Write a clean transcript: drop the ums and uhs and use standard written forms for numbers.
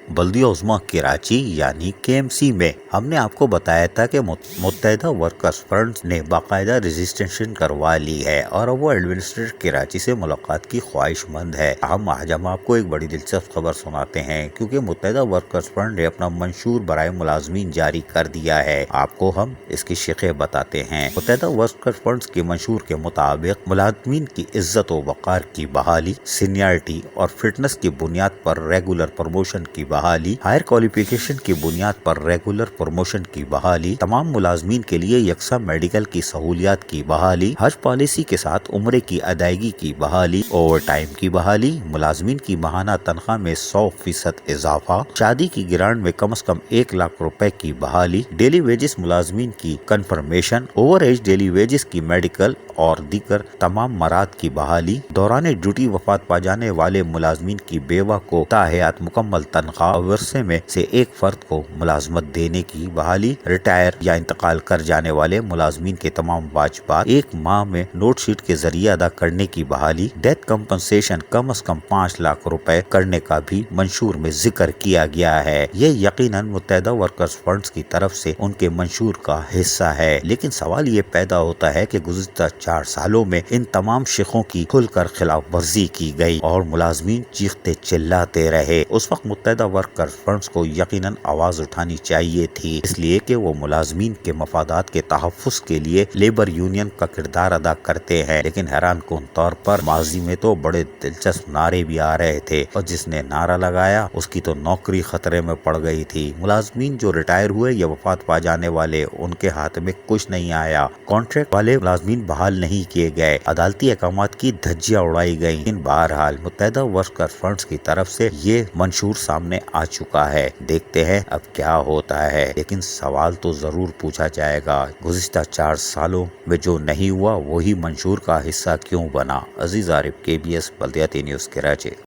بلدیہ عظمیٰ کراچی یعنی KMC میں ہم نے آپ کو بتایا تھا کہ متحدہ ورکرز فرنڈ نے باقاعدہ رجسٹریشن کروا لی ہے اور وہ ایڈمنسٹریٹر کراچی سے ملاقات کی خواہش مند ہے۔ آج ہم آپ کو ایک بڑی دلچسپ خبر سناتے ہیں کیونکہ متحدہ ورکرز فرنڈ نے اپنا منشور برائے ملازمین جاری کر دیا ہے۔ آپ کو ہم اس کی شقیں بتاتے ہیں۔ متحدہ ورکرز فرنڈ کے منشور کے مطابق ملازمین کی عزت و وقار کی بحالی، سینئرٹی اور فٹنس کی بنیاد پر ریگولر پروموشن کی بحالی، ہائر کوالیفیکیشن کی بنیاد پر ریگولر پروموشن کی بحالی، تمام ملازمین کے لیے یکساں میڈیکل کی سہولیات کی بحالی، حج پالیسی کے ساتھ عمرے کی ادائیگی کی بحالی، اوور ٹائم کی بحالی، ملازمین کی ماہانہ تنخواہ میں 100% اضافہ، شادی کی گرانٹ میں کم از کم 1 لاکھ روپے کی بحالی، ڈیلی ویجز ملازمین کی confirmation, over age daily wages کی میڈیکل اور دیگر تمام مراد کی بحالی، دوران ڈیوٹی وفات پا جانے والے ملازمین کی بیوہ کو تا حیات مکمل تنخواہ اور ورثے میں سے ایک فرد کو ملازمت دینے کی بحالی، ریٹائر یا انتقال کر جانے والے ملازمین کے تمام واجبات 1 ماہ میں نوٹ شیٹ کے ذریعے ادا کرنے کی بحالی، ڈیتھ کمپنسیشن کم از کم 5 لاکھ روپے کرنے کا بھی منشور میں ذکر کیا گیا ہے۔ یہ یقیناً متحدہ ورکرز فنڈز کی طرف سے ان کے منشور کا حصہ ہے، لیکن سوال یہ پیدا ہوتا ہے کہ گزشتہ 4 سالوں میں ان تمام شقوں کی کھل کر خلاف ورزی کی گئی اور ملازمین چیختے چلاتے رہے۔ اس وقت متحدہ ورکرز فنڈز کو یقیناً آواز اٹھانی چاہیے تھی، اس لیے کہ وہ ملازمین کے مفادات کے تحفظ کے لیے لیبر یونین کا کردار ادا کرتے ہیں، لیکن حیران کن طور پر ماضی میں تو بڑے دلچسپ نعرے بھی آ رہے تھے اور جس نے نعرہ لگایا اس کی تو نوکری خطرے میں پڑ گئی تھی۔ ملازمین جو ریٹائر ہوئے یا وفات پا جانے والے، ان کے ہاتھ میں کچھ نہیں آیا، کانٹریکٹ والے ملازمین بحال نہیں کیے گئے، عدالتی احکامات کی دھجیاں اڑائی گئیں۔ لیکن بہرحال متحدہ ورکرز فنڈز کی طرف سے یہ منشور سامنے آ چکا ہے، دیکھتے ہیں اب کیا ہوتا ہے، لیکن سوال تو ضرور پوچھا جائے گا، گزشتہ 4 سالوں میں جو نہیں ہوا وہی منشور کا حصہ کیوں بنا؟ عزیز عارف، KBS بلدیاتی نیوز کراچی۔